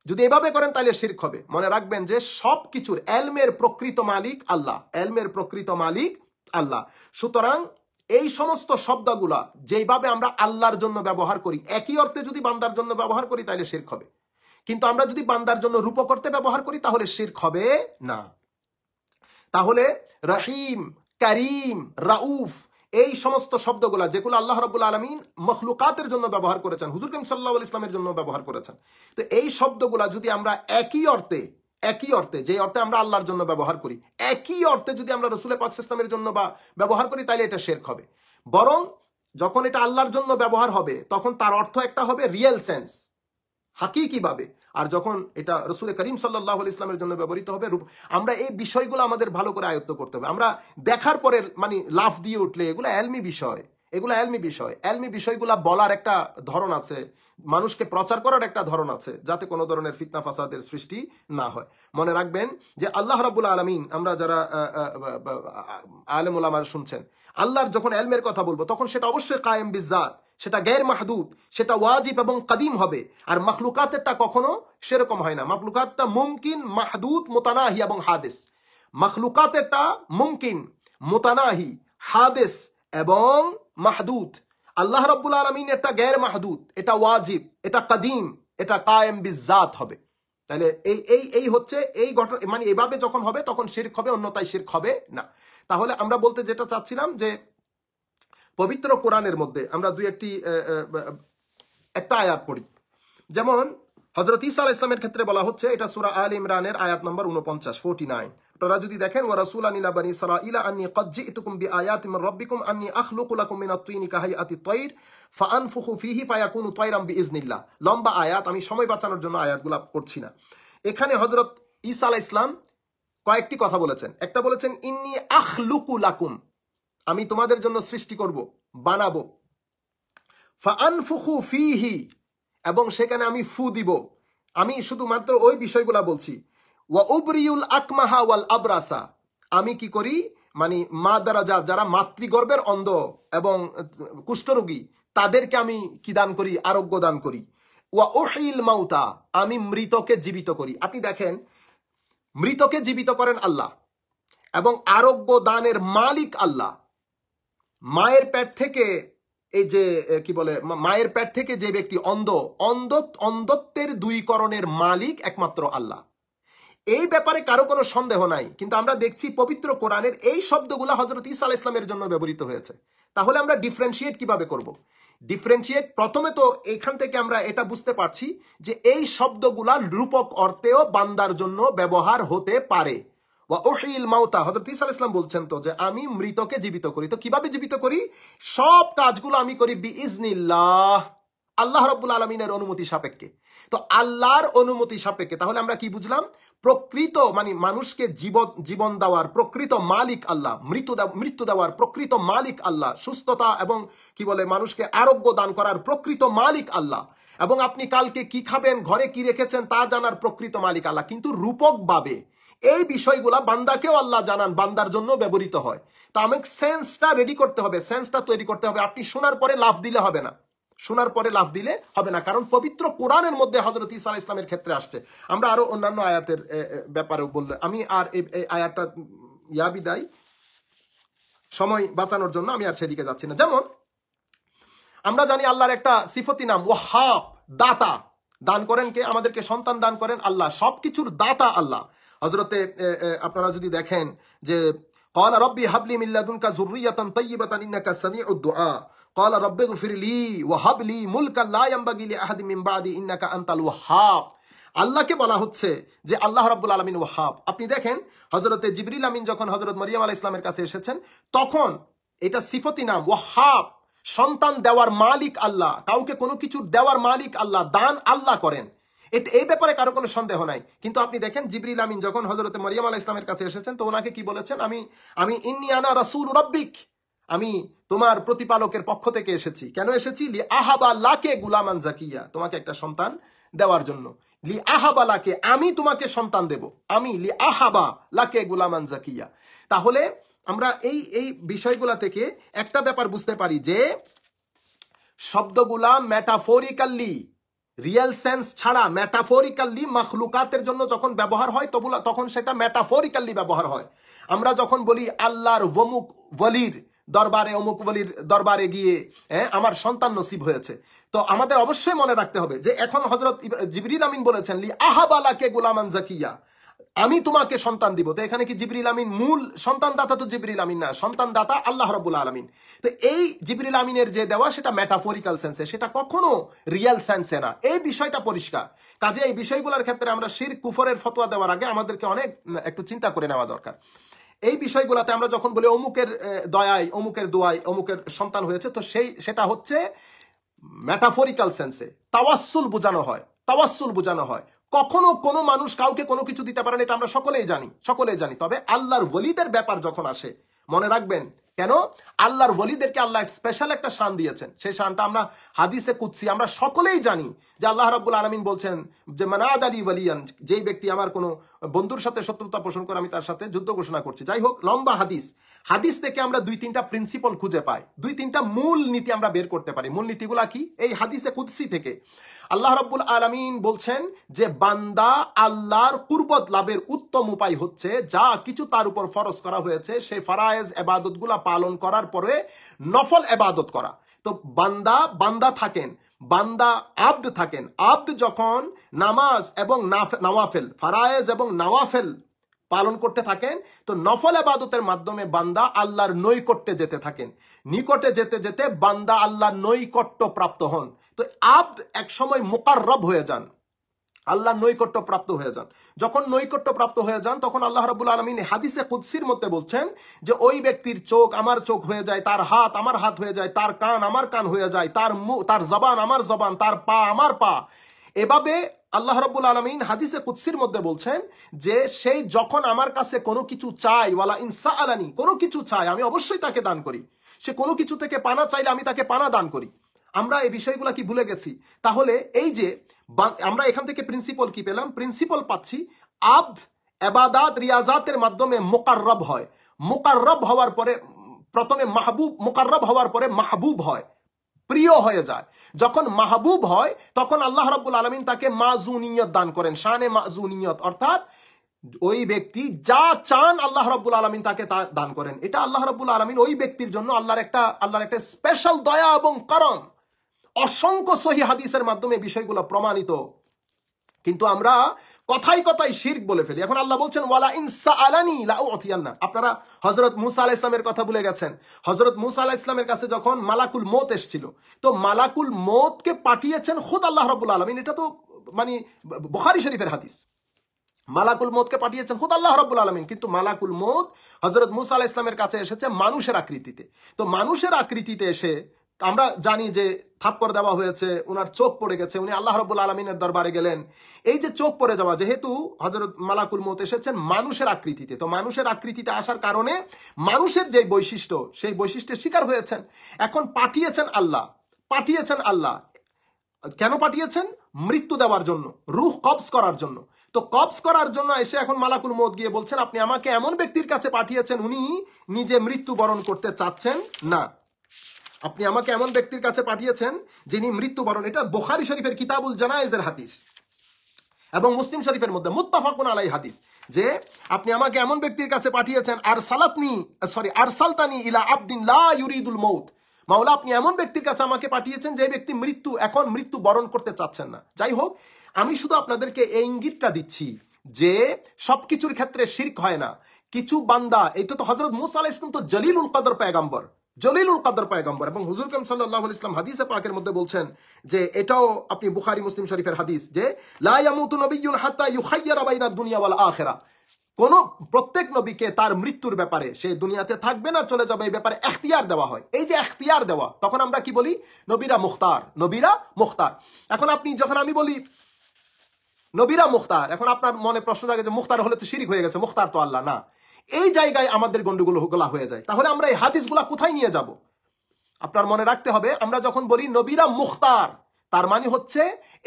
যদি এভাবে করেন তাহলে শিরক হবে। মনে রাখবেন যে সবকিছুর এলমের প্রকৃত মালিক আল্লাহ, এলমের প্রকৃত মালিক আল্লাহ। সুতরাং এই সমস্ত শব্দগুলা যেভাবে আমরা আল্লাহর জন্য ব্যবহার করি, একই অর্থে যদি বান্দার জন্য ব্যবহার করি তাহলে শিরক হবে। কিন্তু আমরা যদি বান্দার জন্য রূপক অর্থে ব্যবহার করি তাহলে শিরক হবে না। তাহলে রহিম, করিম, রাউফ, এই সমস্ত শব্দগুলা যেগুলো আল্লাহ রাব্বুল আলামিন মখলুকাতের জন্য ব্যবহার করেছেন, হুজুর করিম সাল্লাল্লাহু আলাইহি ইসলামের জন্য ব্যবহার করেছেন, তো এই শব্দগুলা যদি আমরা একই অর্থে যে অর্থে আমরা আল্লাহর জন্য ব্যবহার করি, একই অর্থে যদি আমরা রাসূল পাক সাল্লাল্লাহু আলাইহি ওয়াসাল্লামের জন্য ব্যবহার করি তাহলে এটা শিরক হবে। বরং যখন এটা আল্লাহর জন্য ব্যবহার হবে তখন তার অর্থ একটা হবে রিয়েল সেন্স, হাকিকি ভাবে। আর যখন এটা রাসূল করিম সাল্লাল্লাহু আলাইহি ইসলামের জন্য ব্যবহৃত হবে, আমরা এই বিষয়গুলো আমাদের ভালো করে আয়ত্ত করতে হবে। আমরা দেখার পরে লাফ দিয়ে উঠলে এগুলো এলমি বিষয়, এগুলো এলমি বিষয়। এলমি বিষয়গুলো বলার একটা ধরন আছে, মানুষকে প্রচার করার একটা ধরন আছে, যাতে কোনো ধরনের ফিতনা ফাসাদের সৃষ্টি না হয়। মনে রাখবেন যে আল্লাহ রাব্বুল আলামিন, আমরা যারা আলেম ওলামা শুনছেন, আল্লাহর যখন এলমের কথা বলবো তখন সেটা অবশ্যই কায়েম বিজাত, সেটা গैर মাহদুদ, সেটা ওয়াজিব এবং কাদিম হবে। আর মখলুকাতেরটা কখনো সেরকম হয় না। মখলুকাতটা মুমকিন, মাহদুদ, মুতানাহি এবং হাদিস। মখলুকাতেরটা মুমকিন, মুতানাহি, হাদিস এবং মাহদুদ। আল্লাহ রাব্বুল আলামিন এটা গैर মাহদুদ, এটা ওয়াজিব, এটা কাদিম, এটা কায়েম বিজাত হবে। তাহলে এই হচ্ছে এই ঘটনা, এভাবে যখন হবে তখন শিরক হবে, অন্যথায় শিরক হবে না। তাহলে আমরা বলতে যেটা চাচ্ছিলাম যে পবিত্র কোরআনের মধ্যে আমরা একটা আয়াত পড়ি, যেমন হযরত ঈসা আলাইহিস সালামের ক্ষেত্রে বলা হচ্ছে, এটা সূরা আল ইমরানের আয়াত নম্বর 49। আপনারা যদি দেখেন, ওয়া রাসূলান ইলা বানি ইসরাঈলা আন্নী ক্বাদ জি'তুকুম বিআয়াতিন মির রাব্বিকুম আন্নী আখলুকু লাকুম মিনাত তিনি কাহাইয়াতিত তায়র ফাআনফুখু ফীহি ফায়াকুনু তায়রান বিইজনিল্লাহ। লম্বা আয়াত, আমি সময় বাঁচানোর জন্য আয়াতগুলো পড়ছি না। এখানে হযরত ঈসা আলাইহিস সালাম কয়েকটি কথা বলেছেন। একটা বলেছেন ইন্নী আখলুকু লাকুম, আমি তোমাদের জন্য সৃষ্টি করব, বানাবো। ফাআনফুখু ফীহি, এবং সেখানে আমি ফু দিব। আমি শুধুমাত্র ওই বিষয়গুলা বলছি। ওয়া উবরিউল আকমাহা ওয়াল আবরাসা, আমি কি করি, মানে মা দ্বারা যারা মাতৃগর্ভের অন্ধ এবং কুষ্ঠরোগী তাদেরকে আমি কি দান করি, আরোগ্য দান করি। ওয়া উহিল মাউতা, আমি মৃতকে জীবিত করি। আপনি দেখেন, মৃতকে জীবিত করেন আল্লাহ এবং আরোগ্য দানের মালিক আল্লাহ। মায়ের পেট থেকে এই যে কি বলে, মায়ের পেট থেকে যে ব্যক্তি অন্ধত্বের দুইকরণের মালিক একমাত্র আল্লাহ। এই ব্যাপারে কারো কোনো সন্দেহ নাই। কিন্তু আমরা দেখছি পবিত্র কোরআনের এই শব্দগুলো হযরত ঈসা আলাইহিস সালামের জন্য ব্যবহৃত হয়েছে। তাহলে আমরা ডিফারেন্সিয়েট কিভাবে করব? ডিফারেন্সিয়েট, প্রথমে তো এখান থেকে আমরা এটা বুঝতে পারছি যে এই শব্দগুলা রূপক অর্থেও বান্দার জন্য ব্যবহার হতে পারে। ওয়া উহিল মাউতা, হযরত ঈসা আলাইহিস সালাম বলছেন তো যে আমি মৃতকে জীবিত করি। তো কিভাবে জীবিত করি? সব কাজগুলো আমি করি বিইজনিল্লাহ, আল্লাহ রাব্বুল আলামিনের অনুমতি সাপেক্ষে। তো আল্লাহর অনুমতি সাপেক্ষে, তাহলে আমরা কি বুঝলাম? প্রকৃত মানে মানুষকে জীবন দেওয়ার প্রকৃত মালিক আল্লাহ, মৃত্যু দেওয়ার প্রকৃত মালিক আল্লাহ, সুস্থতা এবং কি বলে মানুষকে আরোগ্য দান করার প্রকৃত মালিক আল্লাহ, এবং আপনি কালকে কি খাবেন, ঘরে কি রেখেছেন তা জানার প্রকৃত মালিক আল্লাহ। কিন্তু রূপক ভাবে এই বিষয়গুলা বান্দাকেও আল্লাহ জানান, বান্দার জন্য ব্যবহৃত হয়। তো আমাকে সেন্সটা রেডি করতে হবে, সেন্সটা তৈরি করতে হবে। আপনি শোনার পরে লাফ দিলে হবে না, শোনার পরে লাফ দিলে হবে না, কারণ পবিত্র কোরআনের মধ্যে হযরত ঈসা আলাইহিস সালামের ক্ষেত্রে আসছে। আমরা আরো অন্যান্য আয়াতের ব্যাপারেও বললে, আমি আর এই আয়াতটা বিদায় সময় বাঁচানোর জন্য আমি আর সেদিকে যাচ্ছি না। যেমন আমরা জানি আল্লাহর একটা সিফতি নাম ওয়াহাব, দাতা। দান করেন কে? আমাদেরকে সন্তান দান করেন আল্লাহ, সবকিছুর দাতা আল্লাহ। হযরতে আপনারা যদি দেখেন যে ক্বালা রাব্বি হাবলি মিন লাদুনকা যুররিয়াতান তাইয়্যিবাতান ইন্নাকা সামিউদ দুআ, ক্বালা রাব্বি ইগফির লি ওয়া হাব লি মুলকান লা ইয়ানবাগি লিআহাদিন মিন বাদি ইন্নাকা আনতাল ওয়াহ্হাব। আল্লাহকে বলা হচ্ছে যে আল্লাহ রাব্বুল আলামিন ওয়াহ্হাব। আপনি দেখেন হযরতে জিবরিল আমিন যখন হযরত মারিয়াম আলাইহিস সালামের কাছে এসেছেন, তখন এটা সিফতি নাম ওয়াহ্হাব, সন্তান দেওয়ার মালিক আল্লাহ, কাউকে কোনো কিছু দেওয়ার মালিক আল্লাহ, দান আল্লাহ করেন। এই ব্যাপারে কারো কোনো সন্দেহ নাই। কিন্তু আপনি দেখেন জিবরিল আমিন যখন হযরত মারিয়াম আলাইহিস সালামের কাছে এসেছেন, তো ওনাকে কি বলেছেন? আমি ইন্নী আনা রাসূল রাব্বিক, আমি তোমার প্রতিপালকের পক্ষ থেকে এসেছি। কেন এসেছি? লি আহাবা লাকে গুলামান জাকিয়া, তোমাকে একটা সন্তান দেওয়ার জন্য। লি আহাবা লাকে, আমি তোমাকে সন্তান দেব, আমি লি আহাবা লাকে গুলামান জাকিয়া। তাহলে আমরা এই বিষয়গুলা থেকে একটা ব্যাপার বুঝতে পারি যে শব্দগুলা মেটাফোরিক্যালি, রিয়েল সেন্স ছাড়া মেটাফোরিক্যালি মাখলুকাতের জন্য যখন ব্যবহার হয় তখন সেটা মেটাফোরিক্যালি ব্যবহার হয়। আমরা যখন বলি আল্লাহর অমুক ওয়ালির দরবারে, অমুক ওয়ালির দরবারে গিয়ে আমার সন্তান নসিব হয়েছে, তো আমাদের অবশ্যই মনে রাখতে হবে যে এখন হযরত জিবরিল আমিন বলেছেন লি আহাবালাকে গুলামান জাকিয়া, আমি তোমাকে সন্তান দিব। তো এখানে কি জিবরিল আমিন মূল সন্তান দাতা? তো জিবরিল আমিন না, সন্তান দাতা আল্লাহ রাব্বুল আলামিন। তো এই জিবরিল আমিনের যে দেওয়া সেটা মেটাফোরিক্যাল সেন্সে, সেটা কখনো রিয়েল সেন্সে না। এই বিষয়টা পরিষ্কার। কাজে এই বিষয়গুলোর ক্ষেত্রে আমরা শিরক কুফরের ফতোয়া দেওয়ার আগে আমাদেরকে অনেক একটু চিন্তা করে নেওয়া দরকার। এই বিষয়গুলোতে আমরা যখন বলি অমুকের দয়ায়, অমুকের দোয়ায় অমুকের সন্তান হয়েছে, তো সেটা হচ্ছে মেটাফোরিক্যাল সেন্সে তাওয়াসসুল বোঝানো হয়, তাওয়াসসুল বোঝানো হয়। কখনো কোনো মানুষ কাউকে কোনো কিছু দিতে পারে না, এটা আমরা সকলেই জানি। তবে আল্লাহর ওলিদের ব্যাপার যখন আসে, মনে রাখবেন কেন আল্লাহর ওলিদেরকে আল্লাহ স্পেশাল একটা শান দিয়েছেন। সেই শানটা আমরা হাদিসে কুদসি আমরা সকলেই জানি যে আল্লাহ রাব্বুল আলামিন বলছেন যে মানাদ আলী ওয়ালিয়ান, যেই ব্যক্তি আমার কোনো বন্ধুর সাথে শত্রুতা পোষণ করে আমি তার সাথে যুদ্ধ ঘোষণা করছি। যাই হোক, লম্বা হাদিস থেকে আমরা 2-3টা প্রিন্সিপাল খুঁজে পাই, 2-3টা মূল নীতি আমরা বের করতে পারি। মূল নীতিগুলা কি? এই হাদিসে কুদসি থেকে আল্লাহ রাব্বুল আলামিন বলছেন যে বান্দা আল্লাহর কুরবত লাভের উত্তম উপায় হচ্ছে যা কিছু তার উপর ফরজ করা হয়েছে সেই ফরায়েজ ইবাদতগুলা পালন করার পরে নফল ইবাদত করা। তো বান্দা থাকেন, বান্দা আব্দ থাকেন। আব্দ যখন নামাজ এবং নওয়াফেল, ফরায়েজ এবং নওয়াফেল পালন করতে থাকেন, তো নফল ইবাদতের মাধ্যমে বান্দা আল্লাহর নৈকট্যে যেতে থাকেন। নিকটে যেতে যেতে বান্দা আল্লাহর নৈকট্য প্রাপ্ত হন। তো আব্দ এক সময় মুকাররব হয়ে যান, আল্লাহ নৈকট্য প্রাপ্ত হয়ে যান। যখন নৈকট্য প্রাপ্ত হয়ে যান তখন আল্লাহ রাব্বুল আলামিন হাদিসে কুদসির মধ্যে বলছেন যে ওই ব্যক্তির চোখ আমার চোখ হয়ে যায়, তার হাত আমার হাত হয়ে যায়, তার কান আমার কান হয়ে যায়, তার জবান আমার জবান, তার পা আমার পা। এভাবে আল্লাহ রাব্বুল আলামিন হাদিসে কুদসির মধ্যে বলছেন যে সেই যখন আমার কাছে কোনো কিছু চাই, ওয়ালা ইনসা আলানি, কোনো কিছু চাই আমি অবশ্যই তাকে দান করি। সে কোনো কিছু থেকে পানা চাইলে আমি তাকে পানা দান করি। আমরা এই বিষয়গুলো কি ভুলে গেছি? তাহলে এই যে আমরা এখান থেকে প্রিন্সিপাল কি পেলাম? প্রিন্সিপাল পাচ্ছি আব্দ ইবাদাত রিয়াজাতের মাধ্যমে মুকাররব হয়। মুকাররব হওয়ার পরে প্রথমে মাহবুব, মুকাররব হওয়ার পরে মাহবুব হয়, প্রিয় হয়ে যায়। যখন মাহবুব হয় তখন আল্লাহ রাব্বুল আলামিন তাকে মাজুনিয়ত দান করেন, শানে মাজুনিয়ত, অর্থাৎ ওই ব্যক্তি যা চান আল্লাহ রাব্বুল আলামিন তাকে তা দান করেন। এটা আল্লাহ রাব্বুল আলামিন ওই ব্যক্তির জন্য আল্লাহর একটা স্পেশাল দয়া এবং করম। অসংখ্য সহিহ হাদিসের মাধ্যমে বিষয়গুলো প্রমাণিত। কিন্তু আমরা কথাই কথাই শিরক বলে ফেলি। এখন আল্লাহ বলছেন ওয়ালা ইন সাআলানি লাউতিয়ান্না। আপনারা হযরত মুসা আলাইহিস সালামের কথা ভুলে গেছেন। হযরত মুসা আলাইহিস সালামের কাছে যখন মালাকুল মউত এসেছিল, তো মালাকুল মউতকে পাঠিয়েছেন খুদ আল্লাহ রাব্বুল আলামিন। এটা তো মানে বুখারী শরীফের হাদিস। মালাকুল মউতকে পাঠিয়েছেন খুদ আল্লাহ রাব্বুল আলামিন, কিন্তু মালাকুল মউত হযরত মুসা আলাইহিস সালামের কাছে এসেছে মানুষের আকৃতিতে। তো মানুষের আকৃতিতে এসে আমরা জানি যে থাপ্পড় দেওয়া হয়েছে, ওনার চোখ পড়ে গেছে, উনি আল্লাহ রাব্বুল আলামিনের দরবারে গেলেন। এই যে চোখ পড়ে যাওয়া, যেহেতু হযরত মালাকুল মউত এসেছেন মানুষের আকৃতিতে, তো মানুষের আকৃতিতে আসার কারণে মানুষের যে বৈশিষ্ট্য, সেই বৈশিষ্ট্যের শিকার হয়েছেন। এখন পাঠিয়েছেন আল্লাহ। কেন পাঠিয়েছেন? মৃত্যু দেওয়ার জন্য, রূহ কবজ করার জন্য। তো কবজ করার জন্য এসে এখন মালাকুল মউত গিয়ে বলছেন আপনি আমাকে এমন ব্যক্তির কাছে পাঠিয়েছেন উনি নিজে মৃত্যুবরণ করতে চাচ্ছেন না। আপনি আমাকে এমন ব্যক্তির কাছে পাঠিয়েছেন যিনি মৃত্যুবরণ। এটা বুখারী শরীফের কিতাবুল জানায়েজের হাদিস এবং মুসলিম শরীফের মধ্যে মুত্তাফাকুন আলাইহি হাদিস, যে আপনি আমাকে এমন ব্যক্তির কাছে পাঠিয়েছেন আরসালতানি ইলা আবদিন লা ইউরিদুল মউত। মাওলা আপনি এমন ব্যক্তির কাছে আমাকে পাঠিয়েছেন যে ব্যক্তি এখন মৃত্যু বরণ করতে চাচ্ছেন না। যাই হোক, আমি শুধু আপনাদেরকে এই ইঙ্গিতটা দিচ্ছি যে সবকিছুর ক্ষেত্রে শিরক হয় না। কিছু বান্দা, এইটা তো হযরত মুসা আলাইহিস সালাম তো জলিলুল কদর পয়গম্বর, এবং হুজুর কারীম সাল্লাল্লাহু আলাইহি ওয়াসাল্লাম হাদিসে পাকের মধ্যে বলছেন যে এটাও আপনি বুখারী মুসলিম শরীফের হাদিস, যে লা ইয়ামুতু নবিয়্যুন হাত্তা ইউখায়্যারা বাইনাদ দুনিয়া ওয়াল আখিরা। কোন প্রত্যেক নবীকে তার মৃত্যুর ব্যাপারে, সে দুনিয়াতে থাকবে না চলে যাবে, এই ব্যাপারে এখতিয়ার দেওয়া হয়। এই যে এখতিয়ার দেওয়া, তখন আমরা কি বলি? নবীরা মুখতার। এখন যখন আমি বলি নবীরা মুখতার, এখন আপনার মনে প্রশ্ন জাগে যে মুখতার হলে তো শিরক হয়ে গেছে, মুখতার তো আল্লাহ না। এই জায়গায় আমাদের গন্ডগোল হয়ে যায়। তাহলে আমরা এই হাদিসগুলা কোথায় নিয়ে যাব? আপনার মনে রাখতে হবে, আমরা যখন বলি নবীরা মুখতার, তার মানে হচ্ছে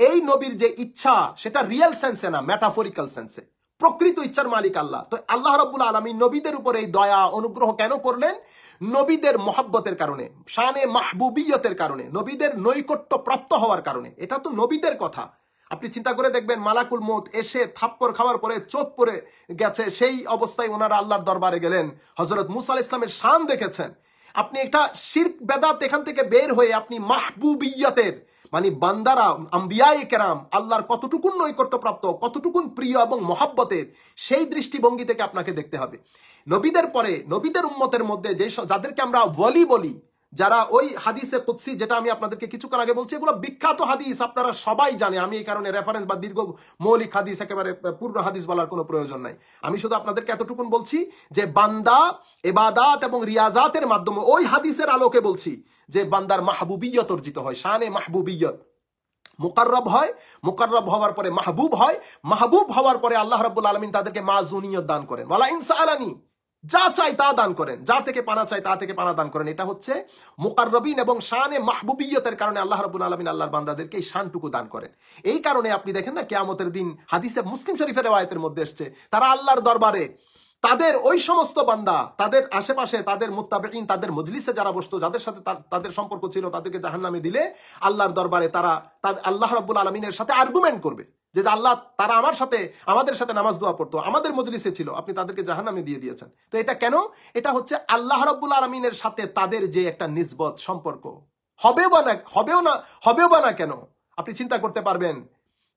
এই নবীর যে ইচ্ছা সেটা রিয়েল সেন্সে না, মেটাফরিক্যাল সেন্সে। প্রকৃত ইচ্ছার মালিক আল্লাহ। তো আল্লাহ রাব্বুল আলামিন নবীদের উপর এই দয়া অনুগ্রহ কেন করলেন? নবীদের মহব্বতের কারণে, শানে মাহবুবিয়তের কারণে, নবীদের নৈকট্য প্রাপ্ত হওয়ার কারণে। এটা তো নবীদের কথা। আপনি চিন্তা করে দেখবেন, মালাকুল মউত এসে থাপ্পড় খাওয়ার পরে চোখ পড়ে গেছে, সেই অবস্থায় ওনারা আল্লাহর দরবারে গেলেন, হযরত মুসা আলাইহিস সালামের শান দেখেছেন। আপনি একটা শিরক বেদাত এখান থেকে বের হয়ে আপনি মাহবুবিয়তের, মানে বান্দারা আম্বিয়ায়ে কেরাম আল্লাহর কতটুকুন নৈকট্য প্রাপ্ত, কতটুকুন প্রিয় এবং মহব্বতের, সেই দৃষ্টিভঙ্গি থেকে আপনাকে দেখতে হবে। নবীদের পরে, নবীদের উম্মতের মধ্যে যাদেরকে আমরা ওয়ালি বলি, যারা ওই হাদিসে কুদসি, যেটা আমি আপনাদেরকে কিছুক্ষণ আগে বলছি, এগুলো বিখ্যাত হাদিস, আপনারা সবাই জানে। আমি এই কারণে রেফারেন্স বা দীর্ঘ মৌলিক হাদিস, একেবারে পূর্ণ হাদিস বলার কোনো প্রয়োজন নাই। আমি শুধু আপনাদেরকে এতটুকুন বলছি যে বান্দা ইবাদাত এবং রিয়াজাতের মাধ্যমে, ওই হাদিসের আলোকে বলছি যে বান্দার মাহবুবিয়ত অর্জিত হয়, শানে মাহবুবিয়ত, মুকাররব হয়, মুকাররব হওয়ার পরে মাহবুব হয়, মাহবুব হওয়ার পরে আল্লাহ রাব্বুল আলামিন তাদেরকে মাজুনিয়ত দান করেন। ওয়ালা ইন সাআলানি, যা চাই তা দান করেন, যা থেকে পানা চাই তা থেকে পানা দান করেন। এটা হচ্ছে মুকাররবিন এবং শানে মাহবুবিয়তের কারণে আল্লাহ রাব্বুল আলামিন আল্লাহর বান্দাদেরকে এই শানটুকু দান করেন। এই কারণে আপনি দেখেন না, কিয়ামতের দিন হাদিসে মুসলিম শরীফের রিওয়ায়াতের মধ্যে এসেছে, তারা আল্লাহর দরবারে তাদের ওই সমস্ত বান্দা, তাদের আশেপাশে, তাদের মুত্তাবিঈন, তাদের মজলিসে যারা বসতো, যাদের সাথে তাদের সম্পর্ক ছিল, তাদেরকে জাহান্নামে দিলে আল্লাহর দরবারে তারা আল্লাহ রাব্বুল আলামিনের সাথে আর্গুমেন্ট করবে যে আল্লাহ, তারা আমাদের সাথে নামাজ দোয়া পড়তো, আমাদের মজলিসে ছিল, আপনি তাদেরকে জাহান্নামে দিয়ে দিয়েছেন। তো এটা কেন? এটা হচ্ছে আল্লাহ রাব্বুল আলামিনের সাথে তাদের যে একটা নিসবত সম্পর্ক, হবেও বা না কেন? আপনি চিন্তা করতে পারবেন,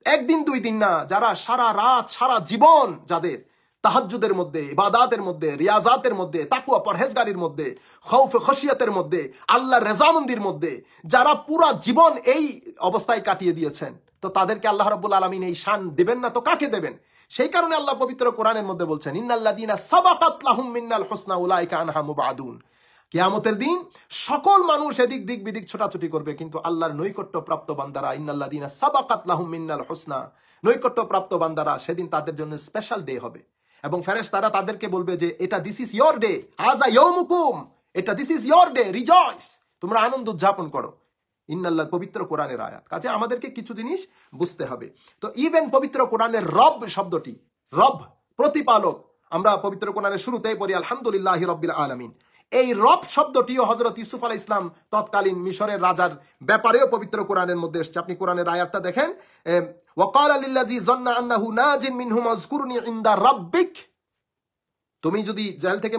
একদিন দুই দিন না, যারা সারা রাত সারা জীবন, যাদের তাহাজ্জুদের মধ্যে, ইবাদাতের মধ্যে, রিয়াজাতের মধ্যে, তাকওয়া পরহেজগারির মধ্যে, খৌফ খশিয়াতের মধ্যে, আল্লাহর রেজামন্দির মধ্যে যারা পুরা জীবন এই অবস্থায় কাটিয়ে দিয়েছেন, তো তাদেরকে আল্লাহ রাব্বুল আলামিন এই শান দিবেন না তো কাকে দেবেন? সেই কারণে আল্লাহ পবিত্র কোরআনের মধ্যে বলছেন, ইন্নাল্লাযীনা সাবাকাত লাহুম মিন্নাল হুসনা উলাইকা আনহা মুবআদুন। কিয়ামতের দিন সকল মানুষ এদিক দিক বিদিক ছোটাছুটি করবে, কিন্তু আল্লাহর নৈকট্য প্রাপ্ত বান্দারা, ইন্নাল্লাযীনা সাবাকাত লাহুম মিন্নাল হুসনা, নৈকট্য প্রাপ্ত বান্দারা, সেদিন তাদের জন্য স্পেশাল ডে হবে। এবং ফেরেশতারা তাদেরকে বলবে যে এটা দিস ইজ ইয়োর ডে, হাযা ইয়াউমুকুম, এটা this is your day, rejoice, তোমরা আনন্দ উদযাপন করো। ইন্নাল্লাহ পবিত্র কোরআনের আয়াত। কাজে আমাদেরকে কিছু জিনিস বুঝতে হবে। তো ইভেন পবিত্র কোরআনের রব শব্দটি, রব প্রতিপালক, আমরা পবিত্র কোরআনের শুরুতেই পড়ি আলহামদুলিল্লাহি রাব্বিল আলামিন। এই রব শব্দটিও হযরত ইউসুফ আলাইহিস সালাম তৎকালীন মিশরের রাজার ব্যাপারেও পবিত্র কোরআনের মধ্যে এসেছে। আপনি কোরআনের আয়াতটা দেখেন, ওয়াকালা লিল্লাযী যান্না আন্নাহু নাজিন মিনহুম আযকুরনি ইনদা রাব্বিক। তুমি যদি জেল থেকে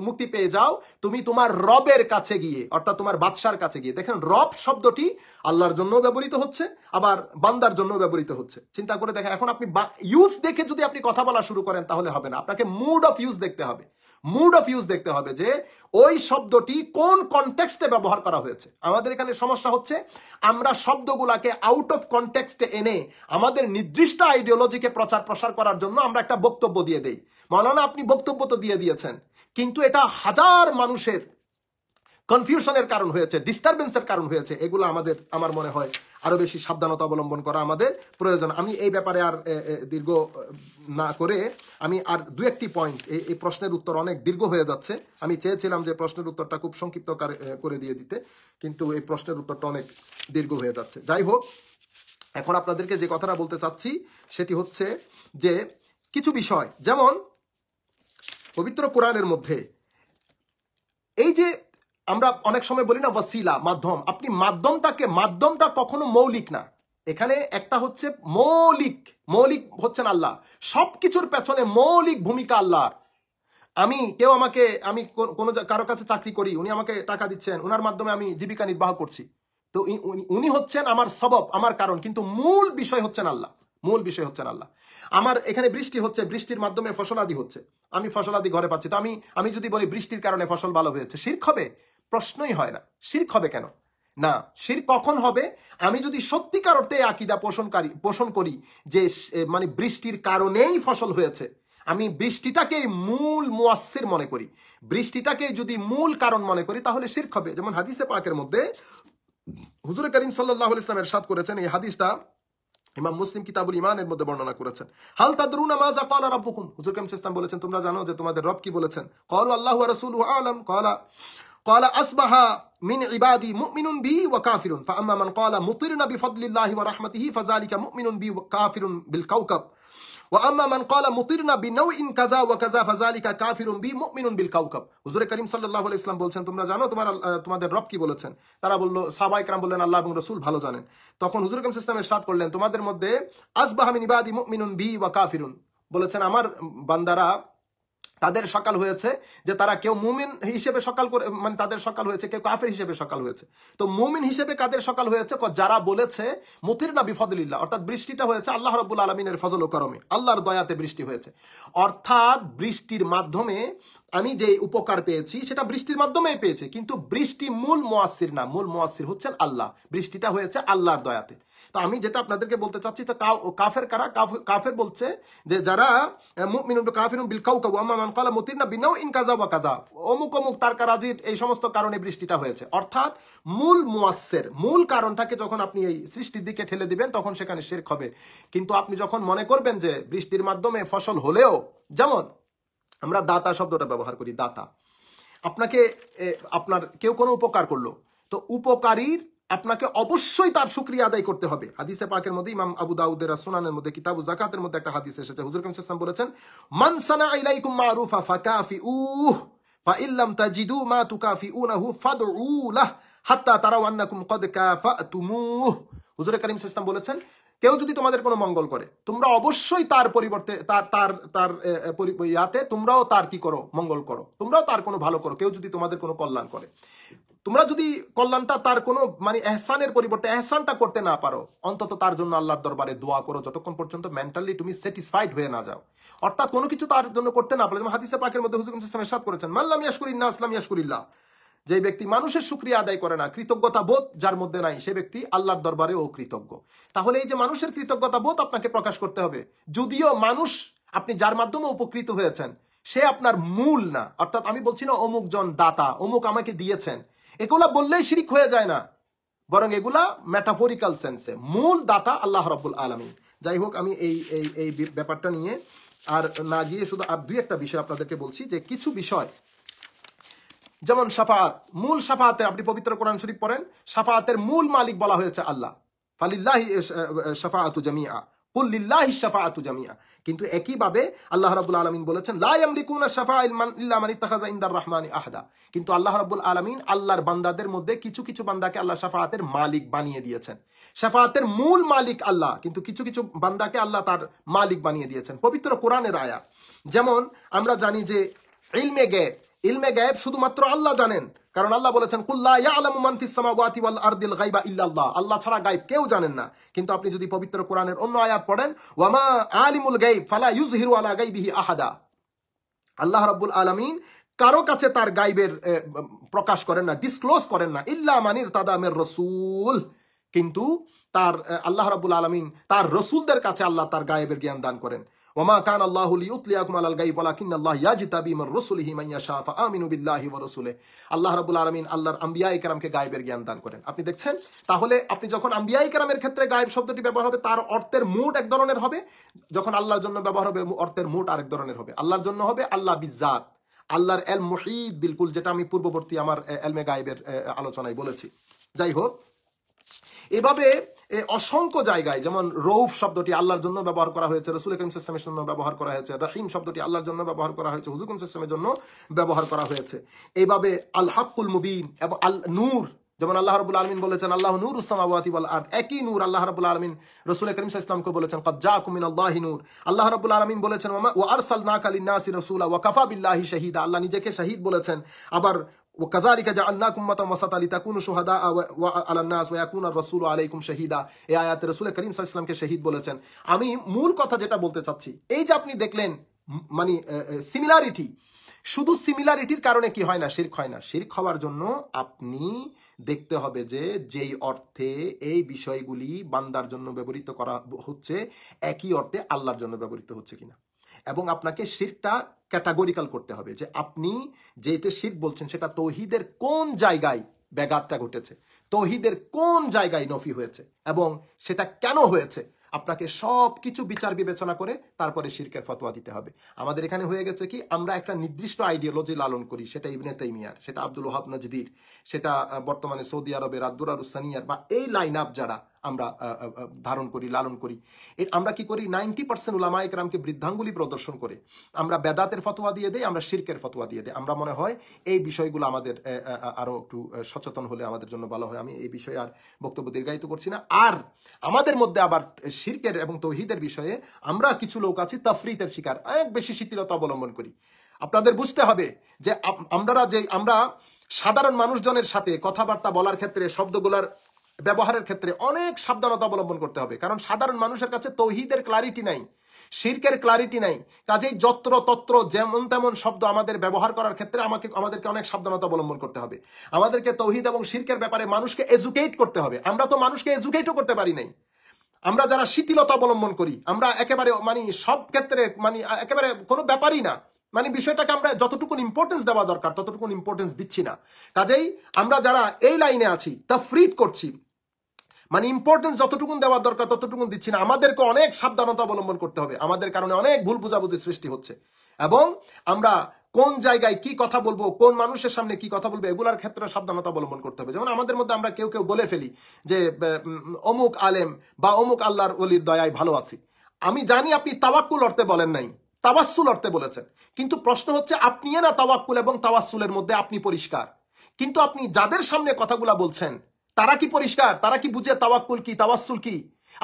মুক্তি পেয়ে যাও, তুমি তোমার রবের কাছে গিয়ে, অর্থাৎ তোমার বাদশার কাছে গিয়ে। দেখেন রব শব্দটি আল্লাহর জন্য ব্যবহৃত হচ্ছে, আবার বান্দার জন্য ব্যবহৃত হচ্ছে। চিন্তা করে দেখেন, এখন আপনি ইউজ দেখে যদি আপনি কথা বলা শুরু করেন তাহলে হবে না, আপনাকে মুড অফ ইউজ দেখতে হবে। মুড অফ ইউজ দেখতে হবে যে ওই শব্দটি কোন কনটেক্সটে ব্যবহার করা হয়েছে। আমাদের এখানে সমস্যা হচ্ছে, আমরা শব্দগুলাকে আউট অফ কনটেক্সটে এনে আমাদের নির্দিষ্ট আইডিওলজিকে প্রচার প্রসার করার জন্য আমরা একটা বক্তব্য দিয়ে দেই। মাওলানা আপনি বক্তব্য তো দিয়ে দিয়েছেন, কিন্তু এটা হাজার মানুষের কনফিউশনের কারণ হয়েছে, ডিস্টারবেন্সের কারণ হয়েছে। এগুলো আমার মনে হয় আরো বেশি সাবধানতা অবলম্বন করা আমাদের প্রয়োজন। আমি এই ব্যাপারে আর দীর্ঘ না করে আমি আর দু একটি পয়েন্ট, এই প্রশ্নের উত্তর অনেক দীর্ঘ হয়ে যাচ্ছে। আমি চেয়েছিলাম যে প্রশ্নের উত্তরটা খুব সংক্ষিপ্ত করে দিয়ে দিতে, কিন্তু এই প্রশ্নের উত্তরটা অনেক দীর্ঘ হয়ে যাচ্ছে। যাই হোক, এখন আপনাদেরকে যে কথাটা বলতে চাচ্ছি সেটি হচ্ছে যে কিছু বিষয়, যেমন পবিত্র কোরআনের মধ্যে এই যে আমরা অনেক সময় বলি না ওয়াসিলা, মাধ্যম। আপনি মাধ্যমটা কখনো মৌলিক না। এখানে একটা হচ্ছে মৌলিক হচ্ছেন আল্লাহ। সবকিছুর পেছনে মৌলিক ভূমিকা আল্লাহর। আমি কোনো কারো কাছে চাকরি করি, উনি আমাকে টাকা দিচ্ছেন, ওনার মাধ্যমে আমি জীবিকা নির্বাহ করছি, তো উনি হচ্ছেন আমার সবব, আমার কারণ, কিন্তু মূল বিষয় হচ্ছেন আল্লাহ। আমার এখানে বৃষ্টি হচ্ছে, বৃষ্টির মাধ্যমে ফসলাদি হচ্ছে, আমি ফসলাদি ঘরে পাচ্ছি। তো আমি যদি বলি বৃষ্টির কারণে ফসল ভালো হয়েছে, শিরক হবে? প্রশ্নই হয় না। শিরক হবে কেন? না, শিরক কখন হবে? আমি যদি সত্যিকার অর্থে আকীদা পোষণ করি যে মানে বৃষ্টির কারণেই ফসল হয়েছে, আমি বৃষ্টিটাকেই মূল মুয়াসসির মনে করি, বৃষ্টিটাকে যদি মূল কারণ মনে করি, তাহলে শিরক হবে। যেমন হাদিসে পাকের মধ্যে হুজুর করিম সাল্লাল্লাহু আলাইহি ওয়াসাল্লাম ইরশাদ করেছেন, এই হাদিসটা ইমাম মুসলিম কিতাবুল ঈমানের মধ্যে বর্ণনা করেছেন। হাল তাদরুনা মাযা ক্বালা রাব্বুকুম, হুজুর করিম সাল্লাল্লাহু আলাইহি ওয়াসাল্লাম বলেছেন, তোমরা জানো যে তোমাদের রব কি বলেছেন? ক্বালু আল্লাহু ওয়া রাসূলুহু আ'লাম। ক্বালা আসবাহা মিন ইবাদি মুমিনুন বি ওয়া কাফিরুন ফাআম্মা মান ক্বালা মুতিরনা বিফাদলিল্লাহি ওয়া রাহমাতিহি ফাযালিকা মুমিনুন বি ওয়া কাফিরুন বিল কাওকাব ওয়া আম্মা মান ক্বালা মুতিরনা বিনাউইন কাযা ওয়া কাযা ফাযালিকা কাফিরুন বি মুমিনুন বিল কাওকাব। হুজুর করিম সাল্লাল্লাহু আলাইহি ওয়াসাল্লাম বলছেন, তোমরা জানো তোমাদের রব কি বলেছেন? তারা বলল, সাহাবায়ে কেরাম বললেন, আল্লাহ এবং রাসূল ভালো জানেন। তখন হুজুর করিম সাল্লাল্লাহু আলাইহি ওয়াসাল্লাম ইরশাদ করলেন, তোমাদের মধ্যে আসবাহা মিন ইবাদি মুমিনুন বি ওয়া কাফিরুন, বলেছেন আমার বান্দারা তাদের সকাল হয়েছে যে তারা কেউ মুমিন হিসেবে সকাল করে, মানে তাদের সকাল হয়েছে, কেউ কাফের হিসেবে সকাল হয়েছে। তো মুমিন হিসেবে কাদের সকাল হয়েছে? যারা বলেছে মুতিরনা বিফাদলিল্লাহ, অর্থাৎ বৃষ্টিটা হয়েছে আল্লাহ রাব্বুল আলামিনের ফজল ও করমে, আল্লাহর দয়াতে বৃষ্টি হয়েছে। অর্থাৎ বৃষ্টির মাধ্যমে আমি যে উপকার পেয়েছি সেটা বৃষ্টির মাধ্যমেই পেয়েছি, কিন্তু বৃষ্টি মূল মুয়াসসির না, মূল মুয়াসসির হচ্ছেন আল্লাহ। বৃষ্টিটা হয়েছে আল্লাহর দয়াতে। তো আমি যেটা আপনাদেরকে বলতে চাচ্ছি, তো কাফের কারা? কাফের বলছে যে যারা মুমিনুন কাফিরুন বিল কাওকাব ওয়া আম্মা মান ক্বালা মুতিরনা বিনাউইন কাযা ওয়া কাযা, অমুক তারকারাজির এই সমস্ত কারণে বৃষ্টিটা হয়েছে। অর্থাৎ মূল মুয়াসসির, মূল কারণটাকে যখন আপনি এই সৃষ্টির দিকে ঠেলে দিবেন, তখন সেখানে শিরক হবে। কিন্তু আপনি যখন মনে করবেন যে বৃষ্টির মাধ্যমে ফসল হলেও, যেমন আমরা দাতা শব্দটা ব্যবহার করি, দাতা, আপনাকে আপনার কেউ কোনো উপকার করলো, তো উপকারীর আপনাকে অবশ্যই তার শুকরিয়া আদায় করতে হবে। হাদিসে পাকের মধ্যে ইমাম আবু দাউদের সুনানের মধ্যে কিতাবু যাকাতের মধ্যে একটা হাদিস এসেছে। হুজুর করিম সাল্লাল্লাহু আলাইহি ওয়াসাল্লাম বলেছেন, মান সানা ইলাইকুম মারুফা ফাকাফিউহু ফাইল্লাম তাজিদু মা তুকাফিউনাহু ফাদউ লাহ হাত্তা তারাউ আন্নাকুম ক্বাদ কাফাতুমুহু। হুজুর করিম সাল্লাল্লাহু আলাইহি ওয়াসাল্লাম বলেছেন, কেউ যদি তোমাদের কোনো মঙ্গল করে, তোমরা অবশ্যই তার পরিবর্তে তোমরাও তার কি করো? মঙ্গল করো, তোমরাও তার কোনো ভালো করো। কেউ যদি তোমাদের কোনো কল্যাণ করে, তোমরা যদি কল্যাণটা তার কোনো মানে এহসানের পরিবর্তে এহসানটা করতে না পারো, অন্তত তার জন্য আল্লাহর দরবারে দোয়া করো যতক্ষণ পর্যন্ত মেন্টালি তুমি স্যাটিসফাইড হয়ে না যাও। অর্থাৎ কোনো কিছু তার জন্য করতে না পারো। যেমন হাদিসে পাকের মধ্যে হুজুর সাল্লাল্লাহু আলাইহি ওয়াসাল্লাম ইরশাদ করেছেন, মান লাম ইয়াশকুরিন নাস লাম ইয়াশকুরিল্লাহ। যে ব্যক্তি মানুষের শুকরিয়া আদায় করে না, কৃতজ্ঞতা বোধ যার মধ্যে নাই, সে ব্যক্তি আল্লাহর দরবারে অকৃতজ্ঞ। তাহলে এই যে মানুষের কৃতজ্ঞতা বোধ আপনাকে প্রকাশ করতে হবে। যদিও মানুষ আপনি যার মাধ্যমে উপকৃত হয়েছেন সে আপনার মূল না, অর্থাৎ আমি বলছি না অমুক জন দাতা, অমুক আমাকে দিয়েছেন, এগুলা বললেই শিরিক হয়ে যায় না, বরং এগুলা মেটাফরিক্যাল সেন্সে। মূল দাতা আল্লাহ রাব্বুল আলামিন। যাই হোক, আমি এই ব্যাপারটা নিয়ে আর না গিয়ে শুধু আর দুই একটা বিষয় আপনাদেরকে বলছি, যে কিছু বিষয় যেমন শাফাআত, মূল শাফাআতের আপনি পবিত্র কোরআন শরীফ পড়েন, শাফাআতের মূল মালিক বলা হয়েছে আল্লাহ, ফালিল্লাহি শাফাআতু জামিআ কুল লিল্লাহি শাফাআতু জামিআ। কিন্তু একইভাবে আল্লাহ রাব্বুল আলামিন বলেছেন লা ইয়ামলিকুনা শাফাআ ইল্লা মান ইত্তাখাযা ইনদার রাহমানি আহদা। কিন্তু আল্লাহ রাব্বুল আলামিন আল্লাহর বান্দাদের মধ্যে কিছু কিছু বান্দাকে আল্লাহ শাফাআতের মালিক বানিয়ে দিয়েছেন। শাফাআতের মূল মালিক আল্লাহ, কিন্তু কিছু কিছু বান্দাকে আল্লাহ তার মালিক বানিয়ে দিয়েছেন। পবিত্র কোরআনের আয়াত, যেমন আমরা জানি যে ইলমে গায়েব শুধুমাত্র আল্লাহ জানেন, কারণ আল্লাহ বলেছেন কুল্লা ইয়ালামু মান ফিস সামাওয়াতি ওয়াল আরদিল গায়বা ইল্লাল্লাহ। আল্লাহ ছাড়া গায়ব কেউ জানেন না। কিন্তু আপনি যদি পবিত্র কোরআনের অন্য আয়াত পড়েন, ওয়ামা আলিমুল গায়ব ফালা ইউযহিরু আলা গায়বিহি আহাদা, আল্লাহ রাব্বুল আলামিন কারো কাছে তার গায়বের প্রকাশ করেন না, ডিসক্লোজ করেন না, ইল্লা মানির তাদামের রাসূল। কিন্তু তার আল্লাহ রাব্বুল আলামিন তার রাসূলদের কাছে আল্লাহ তার গায়বের জ্ঞান দান করেন। ওমা কান আল্লাহু লিইউতলিয়াকুম আলাল গায়ব ওয়ালাকিন্নাল্লাহ ইয়াজতাবি মির রাসূলিহি মান ইয়াশা ফাআমিনু বিল্লাহি ওয়া রাসূলিহি। আল্লাহ রাব্বুল আলামিন আল্লাহর আম্বিয়ায়ে কেরামকে গায়বের জ্ঞান দান করেন। আপনি দেখছেন, তাহলে আপনি যখন আম্বিয়ায়ে কেরামের ক্ষেত্রে গায়ব শব্দটি ব্যবহার হবে, তার অর্থের মুড এক ধরনের হবে, যখন আল্লাহর জন্য ব্যবহার হবে অর্থের মুড আরেক ধরনের হবে। আল্লাহর জন্য হবে আল্লাহ বিজাত, আল্লাহর ইলম মুহিত বিলকুল, যেটা আমি পূর্ববর্তী আমার ইলমে গায়বের আলোচনায় বলেছি। যাই হোক, এভাবে অসংখ্য জায়গায়, যেমন রৌফ শব্দটি আল্লাহর জন্য ব্যবহার করা হয়েছে, রাসূল করিম সাল্লাল্লাহু আলাইহি ওয়াসাল্লামের জন্য ব্যবহার করা হয়েছে, রহিম শব্দটি আল্লাহর জন্য ব্যবহার করা হয়েছে, হুজুর করিম সাল্লাল্লাহু আলাইহি ওয়াসাল্লামের জন্য ব্যবহার করা হয়েছে। এইভাবে আল হাক্কুল মুবিন এবং আল নূর, যেমন আল্লাহ রাব্বুল আলামিন বলেছেন আল্লাহু নূরুস সামাওয়াতি ওয়াল আরদ, একই নূর আল্লাহ রাব্বুল আলামিন রাসূল করিম সাল্লাল্লাহু আলাইহি ওয়াসাল্লামকে বলেছেন ক্বাদ জাআকুম মিনাল্লাহি নূর। আল্লাহ রাব্বুল আলামিন বলেছেন ওয়া আরসালনাকা লিন-নাসি রাসূলা ওয়া কাফা বিল্লাহি শাহীদা, আল্লাহ নিজেকে শাহীদ বলেছেন। আবার وكذلك جعلناكم أمة وسطا لتكونوا شهداء على الناس ويكون الرسول عليكم شهيدا। এই আয়াতে রাসূল করিম সাল্লাল্লাহু আলাইহি ওয়াসাল্লামকে শহীদ বলেছেন। আমি মূল কথা যেটা বলতে চাচ্ছি, এই যে আপনি দেখলেন মানে সিমিলারিটি, শুধু সিমিলারিটির কারণে কি হয় না, শিরক হয় না। শিরক হওয়ার জন্য আপনি দেখতে হবে যে যেই অর্থে এই বিষয়গুলি বান্দার জন্য ব্যবহৃত করা হচ্ছে একই অর্থে আল্লাহর জন্য ব্যবহৃত হচ্ছে কিনা, এবং আপনাকে শিরকটা ক্যাটাগরিক্যাল করতে হবে যে আপনি যেটা শিরক বলছেন সেটা তৌহিদের কোন জায়গায় ব্যাঘাতটা ঘটেছে, তৌহিদের কোন জায়গায় নফি হয়েছে এবং সেটা কেন হয়েছে। আপনাকে সব কিছু বিচার বিবেচনা করে তারপরে শিরকের ফতোয়া দিতে হবে। আমাদের এখানে হয়ে গেছে কি, আমরা একটা নির্দিষ্ট আইডিওলজি লালন করি, সেটা ইবনে তাইমিয়ার, সেটা আব্দুল ওয়াহাব নজদির, সেটা বর্তমানে সৌদি আরবের আদ-দুরারুস সানিয়ার, বা এই লাইন আপ যারা আমরা ধারণ করি, লালন করি, আমরা কি করি 90% উলামায়ে কেরামকে বৃদ্ধাঙ্গুলি প্রদর্শন করে আমরা বেদাতের ফতোয়া দিয়ে দেই, আমরা শিরকের ফতোয়া দিয়ে দেই। আমরা মনে হয় এই বিষয়গুলো আমাদের আরো একটু সচেতন হলে আমাদের জন্য ভালো হয়। আমি এই বিষয়ে আর বক্তব্য দীর্ঘায়িত করছি না। আর আমাদের মধ্যে আবার শিরকের এবং তৌহিদের বিষয়ে আমরা কিছু লোক আছি তাফরিতের শিকার, অনেক বেশি শিথিলতা অবলম্বন করি। আপনাদের বুঝতে হবে যে আমরা সাধারণ মানুষজনের সাথে কথাবার্তা বলার ক্ষেত্রে, শব্দগুলার ব্যবহারের ক্ষেত্রে অনেক সাবধানতা অবলম্বন করতে হবে, কারণ সাধারণ মানুষের কাছে তৌহিদের ক্লারিটি নাই, শিরকের ক্লারিটি নাই। কাজেই যত্র তত্র যেমন তেমন শব্দ আমাদের ব্যবহার করার ক্ষেত্রে আমাদেরকে অনেক সাবধানতা অবলম্বন করতে হবে। আমাদেরকে তৌহিদ এবং শিরকের ব্যাপারে মানুষকে এডুকেট করতে হবে। আমরা তো মানুষকে এডুকেটও করতে পারি নাই। আমরা যারা শিথিলতা অবলম্বন করি, আমরা একেবারে সব ক্ষেত্রে একেবারে কোনো ব্যাপারই না, বিষয়টাকে আমরা যতটুকু ইম্পর্টেন্স দেওয়া দরকার ততটুকু ইম্পর্টেন্স দিচ্ছি না। কাজেই আমরা যারা এই লাইনে আছি তাফরিদ করছি, ইম্পর্টেন্স যতটুকুন দেওয়ার দরকার ততটুকুন দিচ্ছি না। আমাদেরকে অনেক সাবধানতা অবলম্বন করতে হবে। আমাদের কারণে অনেক ভুল বুঝাবুঝি সৃষ্টি হচ্ছে, এবং আমরা কোন জায়গায় কি কথা বলবো, কোন মানুষের সামনে কি কথা বলবো, এগুলার ক্ষেত্রে সাবধানতা অবলম্বন করতে হবে। যেমন আমাদের মধ্যে আমরা কেউ বলে ফেলি যে অমুক আলেম বা অমুক আল্লাহর ওলির দয়ায় ভালো আছি। আমি জানি আপনি তাওয়াক্কুল অর্থে বলেন নাই, তাওয়াসসুল অর্থে বলেছেন, কিন্তু প্রশ্ন হচ্ছে আপনি না তাওয়াক্কুল এবং তাওয়াসসুলের মধ্যে আপনি পরিষ্কার, কিন্তু আপনি যাদের সামনে কথাগুলা বলছেন তারা কি পরিষ্কার? তারা কি বুঝে তাওয়াক্কুল কি, তাওয়াসসুল কি?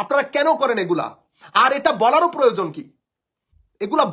আপনারা কেন করেন এগুলা? আর এটা বলারও প্রয়োজন কি? এগুলা